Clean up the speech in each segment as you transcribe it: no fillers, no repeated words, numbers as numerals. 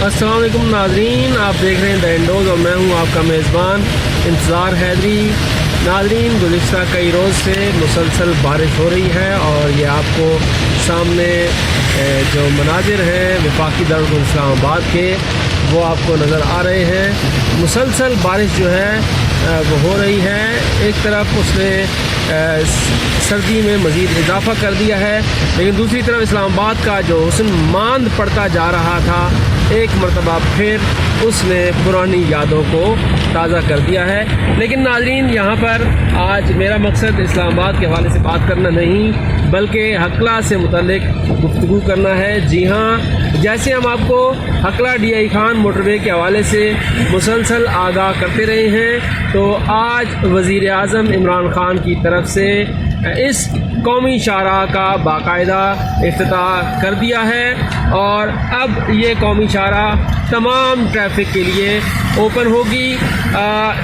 अस्सलाम वालेकुम नाज़रीन, आप देख रहे हैं द इंडोज़ और मैं हूं आपका मेज़बान इंतज़ार हैदरी। नाज़रीन, गुज़िश्ता कई रोज़ से मुसलसल बारिश हो रही है और ये आपको सामने जो मनाजिर हैं वफाकी दारुल इस्लामाबाद के वो आपको नज़र आ रहे हैं। मुसलसल बारिश जो है वो हो रही है। एक तरफ उसने सर्दी में मज़ीद इजाफ़ा कर दिया है, लेकिन दूसरी तरफ इस्लामाबाद का जो हुस्न मांद पड़ता जा रहा था, एक मरतबा फिर उसने पुरानी यादों को ताज़ा कर दिया है। लेकिन नाज़रीन, यहाँ पर आज मेरा मकसद इस्लामाबाद के हवाले से बात करना नहीं बल्कि हकला से मुतल्लिक गुफ्तगू करना है। जी हाँ, जैसे हम आपको हकला DI खान मोटरवे के हवाले से मुसलसल आगाह करते रहे हैं, तो आज वज़ीर आज़म इमरान खान की तरफ से इस कौमी शाहराह का बाकायदा इफ्तिताह कर दिया है और अब ये कौमी शाहराह तमाम ट्रैफिक के लिए ओपन होगी।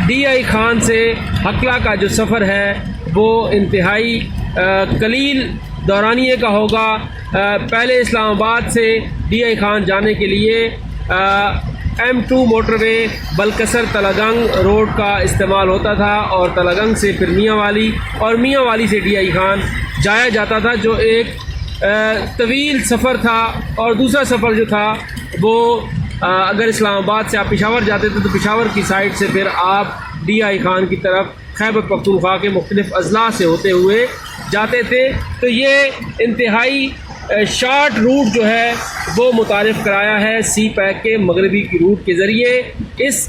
DI खान से हकला का जो सफ़र है वो इंतहाई कलील दौरानिए का होगा। पहले इस्लामाबाद से DI खान जाने के लिए M2 मोटरवे बलकसर तलागंग रोड का इस्तेमाल होता था और तलागंग से फिर मियाँ वाली और मियाँ वाली से DI खान जाया जाता था, जो एक तवील सफ़र था। और दूसरा सफ़र जो था वो अगर इस्लामाबाद से आप पेशावर जाते थे तो पेशावर की साइड से फिर आप DI खान की तरफ खैबर पख्तूनख्वा के मुख्तलिफ़ अजला से होते हुए जाते थे। तो ये इंतहाई शार्ट रूट जो है वो मुतारिफ़ कराया है CPAC के मगरबी की रूट के ज़रिए। इस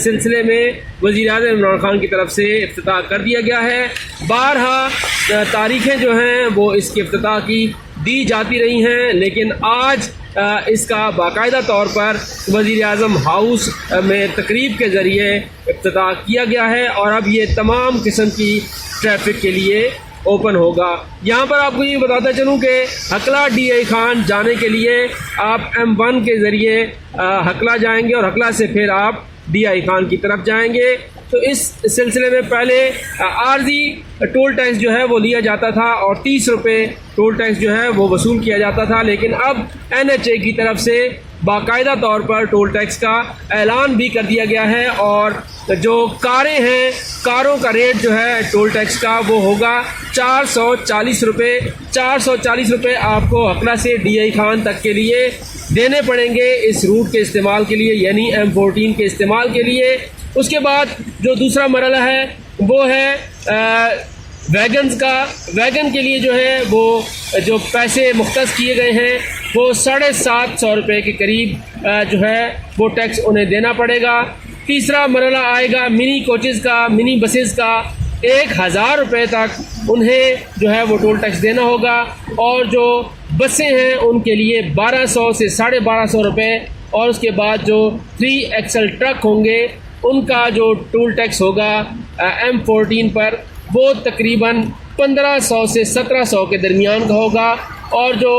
सिलसिले में वज़ीर आज़म इमरान खान की तरफ से इफ्तिताह कर दिया गया है। बारहा तारीखें जो हैं वो इसकी इफ्तिताह की दी जाती रही हैं, लेकिन आज इसका बाकायदा तौर पर वज़ीर आज़म हाउस में तकरीब के ज़रिए इफ्तिताह किया गया है और अब ये तमाम किस्म की ट्रैफिक के लिए ओपन होगा। यहाँ पर आपको ये बताता चलूँ कि हकला DI खान जाने के लिए आप M1 के ज़रिए हकला जाएंगे और हकला से फिर आप DI खान की तरफ जाएंगे। तो इस सिलसिले में पहले आर्जी टोल टैक्स जो है वो लिया जाता था और 30 रुपये टोल टैक्स जो है वो वसूल किया जाता था, लेकिन अब NHA की तरफ से बाकायदा तौर पर टोल टैक्स का ऐलान भी कर दिया गया है और जो कारें हैं, कारों का रेट जो है टोल टैक्स का वो होगा 440 रुपये। 440 रुपये आपको हकला से DI खान तक के लिए देने पड़ेंगे इस रूट के इस्तेमाल के लिए, यानी M14 के इस्तेमाल के लिए। उसके बाद जो दूसरा मरला है वो है वैगन्स का। वैगन के लिए जो है वो जो पैसे मुख्तस किए गए हैं वो 750 रुपये के करीब जो है वो टैक्स उन्हें देना पड़ेगा। तीसरा मरला आएगा मिनी कोचेज़ का, मिनी बसेस का। 1000 रुपये तक उन्हें जो है वो टोल टैक्स देना होगा और जो बसें हैं उनके लिए 1200 से 1250 रुपये। और उसके बाद जो 3XL ट्रक होंगे उनका जो टोल टैक्स होगा M14 पर वो तकरीबन 1500 से 1700 के दरमियान का होगा। और जो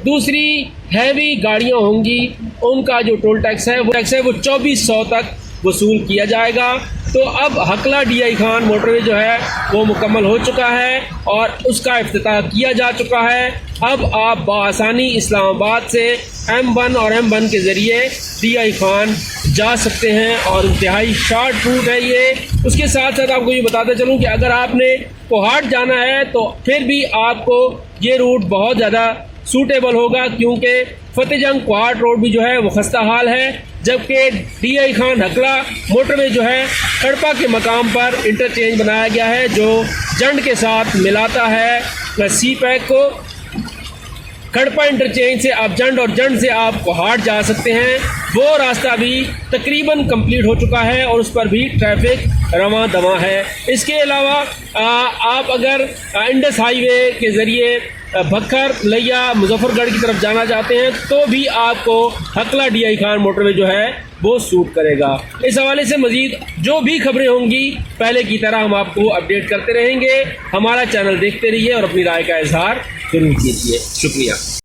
दूसरी हैवी गाड़ियां होंगी उनका जो टोल टैक्स है वो 2400 तक वसूल किया जाएगा। तो अब हकला DI खान मोटरवे जो है वो मुकम्मल हो चुका है और उसका इफ्तिताह किया जा चुका है। अब आप बआसानी इस्लामाबाद से M1 और M1 के ज़रिए DI खान जा सकते हैं और इंतहाई शार्ट रूट है ये। उसके साथ साथ आपको ये बताते चलूँ कि अगर आपने कोहाट जाना है तो फिर भी आपको ये रूट बहुत ज़्यादा सूटेबल होगा, क्योंकि फतेह जंग कोहाट रोड भी जो है वो खस्ता हाल है, जबकि DI खान हकला मोटरवे जो है खड़पा के मकाम पर इंटरचेंज बनाया गया है जो जंड के साथ मिलाता है CPAC को। खड़पा इंटरचेंज से आप जंड और जंड से आप कोहाट जा सकते हैं। वो रास्ता भी तकरीबन कंप्लीट हो चुका है और उस पर भी ट्रैफिक रवां दवा है। इसके अलावा आप अगर इंडस हाईवे के ज़रिए भक्खर, लैया, मुजफ्फरगढ़ की तरफ जाना चाहते हैं तो भी आपको हकला DI खान मोटरवे जो है वो सूट करेगा। इस हवाले से मज़ीद जो भी खबरें होंगी पहले की तरह हम आपको अपडेट करते रहेंगे। हमारा चैनल देखते रहिए और अपनी राय का इजहार जरूर कीजिए। शुक्रिया।